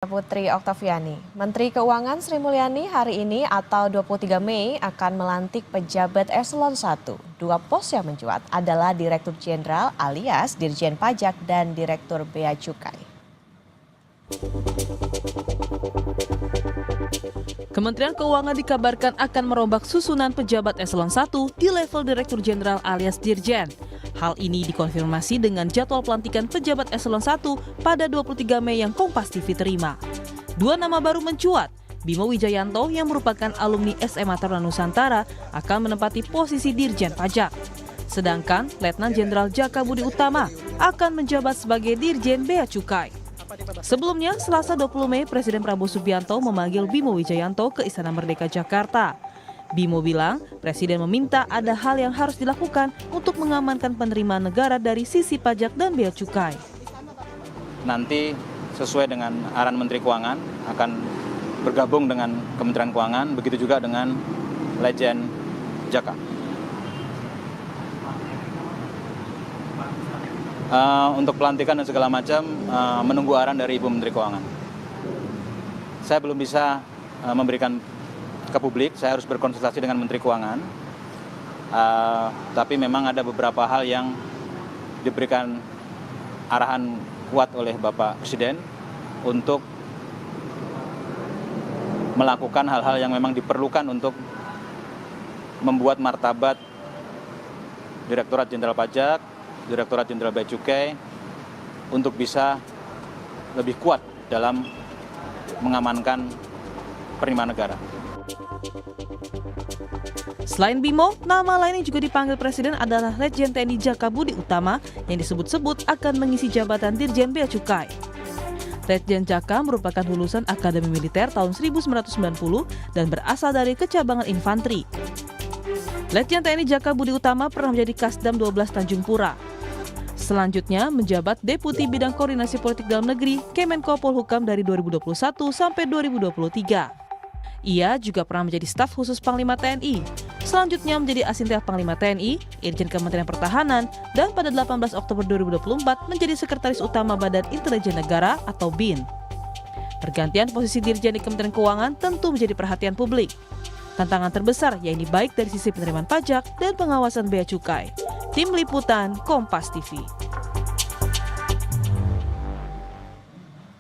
Putri Oktaviani. Menteri Keuangan Sri Mulyani hari ini atau 23 Mei akan melantik pejabat eselon 1. Dua pos yang mencuat adalah Direktur Jenderal alias Dirjen Pajak dan Direktur Bea Cukai. Kementerian Keuangan dikabarkan akan merombak susunan pejabat eselon 1 di level Direktur Jenderal alias Dirjen. Hal ini dikonfirmasi dengan jadwal pelantikan pejabat eselon 1 pada 23 Mei yang Kompas TV terima. Dua nama baru mencuat. Bimo Wijayanto yang merupakan alumni SMA Taruna Nusantara akan menempati posisi Dirjen Pajak. Sedangkan Letnan Jenderal Jaka Budi Utama akan menjabat sebagai Dirjen Bea Cukai. Sebelumnya, Selasa 20 Mei, Presiden Prabowo Subianto memanggil Bimo Wijayanto ke Istana Merdeka Jakarta. Bimo bilang, Presiden meminta ada hal yang harus dilakukan untuk mengamankan penerimaan negara dari sisi pajak dan bea cukai. Nanti sesuai dengan arahan Menteri Keuangan akan bergabung dengan Kementerian Keuangan, begitu juga dengan Legend Jaka. Untuk pelantikan dan segala macam menunggu arahan dari Ibu Menteri Keuangan. Saya belum bisa memberikan ke publik, saya harus berkonsultasi dengan Menteri Keuangan. Tapi memang ada beberapa hal yang diberikan arahan kuat oleh Bapak Presiden untuk melakukan hal-hal yang memang diperlukan untuk membuat martabat Direktorat Jenderal Pajak, Direktorat Jenderal Bea Cukai untuk bisa lebih kuat dalam mengamankan penerimaan negara. Selain Bimo, nama lain yang juga dipanggil Presiden adalah Letjen TNI Jaka Budi Utama yang disebut-sebut akan mengisi jabatan Dirjen Bea Cukai. Letjen Jaka merupakan lulusan Akademi Militer tahun 1990 dan berasal dari Kecabangan Infanteri. Letjen TNI Jaka Budi Utama pernah menjadi Kasdam 12 Tanjung Pura. Selanjutnya menjabat Deputi Bidang Koordinasi Politik Dalam Negeri Kemenko Polhukam dari 2021 sampai 2023. Ia juga pernah menjadi staf khusus Panglima TNI. Selanjutnya menjadi Asintel Panglima TNI, Irjen Kementerian Pertahanan, dan pada 18 Oktober 2024 menjadi Sekretaris Utama Badan Intelijen Negara atau BIN. Pergantian posisi Dirjen di Kementerian Keuangan tentu menjadi perhatian publik. Tantangan terbesar yaitu baik dari sisi penerimaan pajak dan pengawasan bea cukai. Tim Liputan Kompas TV.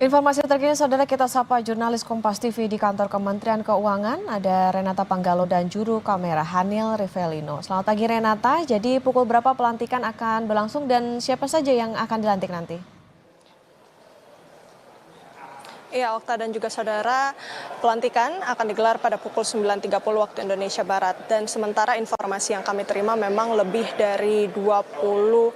Informasi terkini saudara kita sapa jurnalis Kompas TV di kantor Kementerian Keuangan. Ada Renata Panggalo dan juru kamera Hanil Rivelino. Selamat pagi Renata, jadi pukul berapa pelantikan akan berlangsung dan siapa saja yang akan dilantik nanti? Iya, Okta dan juga saudara, pelantikan akan digelar pada pukul 9.30 waktu Indonesia Barat. Dan sementara informasi yang kami terima memang lebih dari 20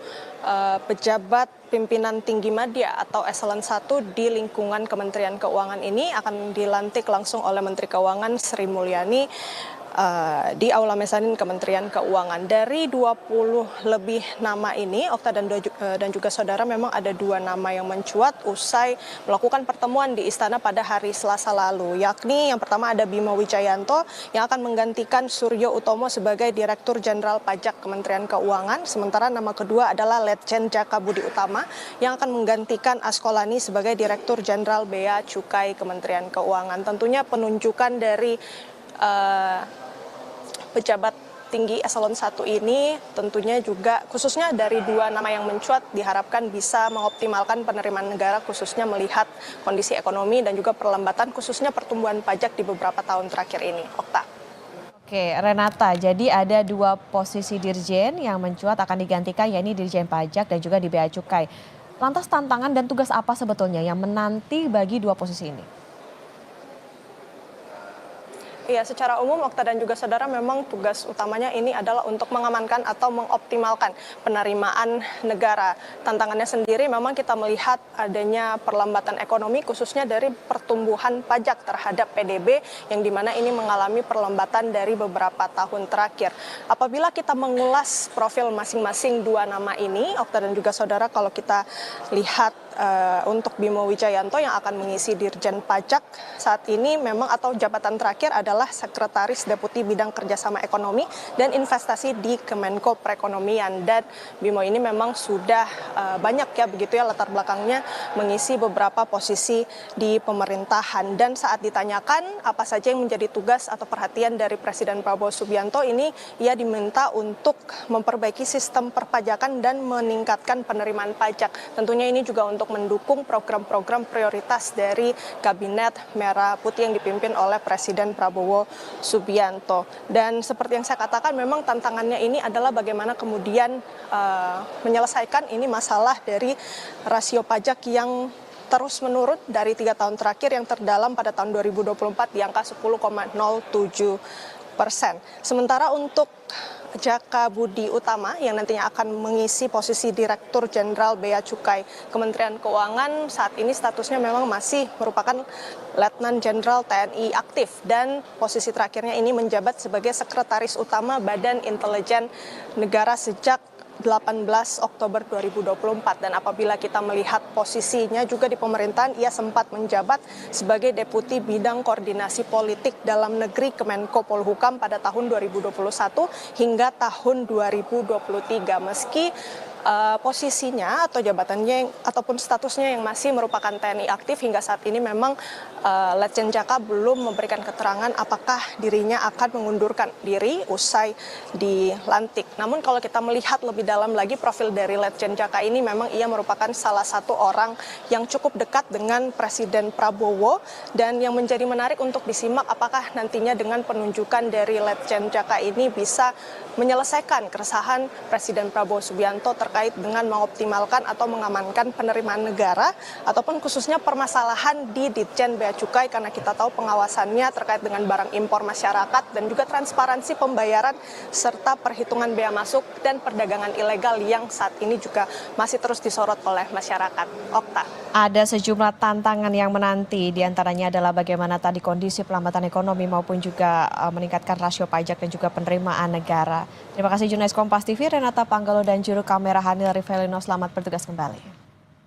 pejabat pimpinan tinggi media atau eselon 1 di lingkungan Kementerian Keuangan ini akan dilantik langsung oleh Menteri Keuangan Sri Mulyani di Aula Mezanin Kementerian Keuangan. Dari 20 lebih nama ini, Okta dan juga saudara, memang ada dua nama yang mencuat usai melakukan pertemuan di Istana pada hari Selasa lalu. Yakni yang pertama ada Bimo Wijayanto yang akan menggantikan Suryo Utomo sebagai Direktur Jenderal Pajak Kementerian Keuangan. Sementara nama kedua adalah Letjen Jaka Budi Utama yang akan menggantikan Askolani sebagai Direktur Jenderal Bea Cukai Kementerian Keuangan. Tentunya penunjukan dari pejabat tinggi eselon 1 ini tentunya juga khususnya dari dua nama yang mencuat diharapkan bisa mengoptimalkan penerimaan negara khususnya melihat kondisi ekonomi dan juga perlambatan khususnya pertumbuhan pajak di beberapa tahun terakhir ini. Okta. Oke Renata, jadi ada dua posisi Dirjen yang mencuat akan digantikan yakni Dirjen Pajak dan juga di Bea Cukai. Lantas tantangan dan tugas apa sebetulnya yang menanti bagi dua posisi ini? Iya, secara umum Okta dan juga saudara memang tugas utamanya ini adalah untuk mengamankan atau mengoptimalkan penerimaan negara. Tantangannya sendiri memang kita melihat adanya perlambatan ekonomi khususnya dari pertumbuhan pajak terhadap PDB yang dimana ini mengalami perlambatan dari beberapa tahun terakhir. Apabila kita mengulas profil masing-masing dua nama ini, Okta dan juga saudara, kalau kita lihat untuk Bimo Wijayanto yang akan mengisi Dirjen Pajak saat ini memang atau jabatan terakhir adalah Sekretaris Deputi Bidang Kerjasama Ekonomi dan Investasi di Kemenko Perekonomian. Dan Bimo ini memang sudah banyak ya begitu ya latar belakangnya mengisi beberapa posisi di pemerintahan. Dan saat ditanyakan apa saja yang menjadi tugas atau perhatian dari Presiden Prabowo Subianto ini, ia diminta untuk memperbaiki sistem perpajakan dan meningkatkan penerimaan pajak. Tentunya ini juga untuk mendukung program-program prioritas dari Kabinet Merah Putih yang dipimpin oleh Presiden Prabowo Subianto. Dan seperti yang saya katakan, memang tantangannya ini adalah bagaimana kemudian menyelesaikan ini masalah dari rasio pajak yang terus menurun dari 3 tahun terakhir yang terdalam pada tahun 2024 di angka 10,07%. Sementara untuk Jaka Budi Utama yang nantinya akan mengisi posisi Direktur Jenderal Bea Cukai Kementerian Keuangan, saat ini statusnya memang masih merupakan Letnan Jenderal TNI aktif dan posisi terakhirnya ini menjabat sebagai Sekretaris Utama Badan Intelijen Negara sejak 18 Oktober 2024. Dan apabila kita melihat posisinya juga di pemerintahan, ia sempat menjabat sebagai Deputi Bidang Koordinasi Politik Dalam Negeri Kemenko Polhukam pada tahun 2021 hingga tahun 2023. Meski posisinya atau jabatannya ataupun statusnya yang masih merupakan TNI aktif, hingga saat ini memang Letjen Jaka belum memberikan keterangan apakah dirinya akan mengundurkan diri usai dilantik. Namun kalau kita melihat lebih dalam lagi profil dari Letjen Jaka ini, memang ia merupakan salah satu orang yang cukup dekat dengan Presiden Prabowo, dan yang menjadi menarik untuk disimak apakah nantinya dengan penunjukan dari Letjen Jaka ini bisa menyelesaikan keresahan Presiden Prabowo Subianto terkait dengan mengoptimalkan atau mengamankan penerimaan negara ataupun khususnya permasalahan di Ditjen Bea Cukai, karena kita tahu pengawasannya terkait dengan barang impor masyarakat dan juga transparansi pembayaran serta perhitungan bea masuk dan perdagangan ilegal yang saat ini juga masih terus disorot oleh masyarakat. Okta. Ada sejumlah tantangan yang menanti, diantaranya adalah bagaimana tadi kondisi pelambatan ekonomi maupun juga meningkatkan rasio pajak dan juga penerimaan negara. Terima kasih jurnalis Kompas TV Renata Panggalo dan juru kamera Hanil Rivelino, selamat bertugas kembali.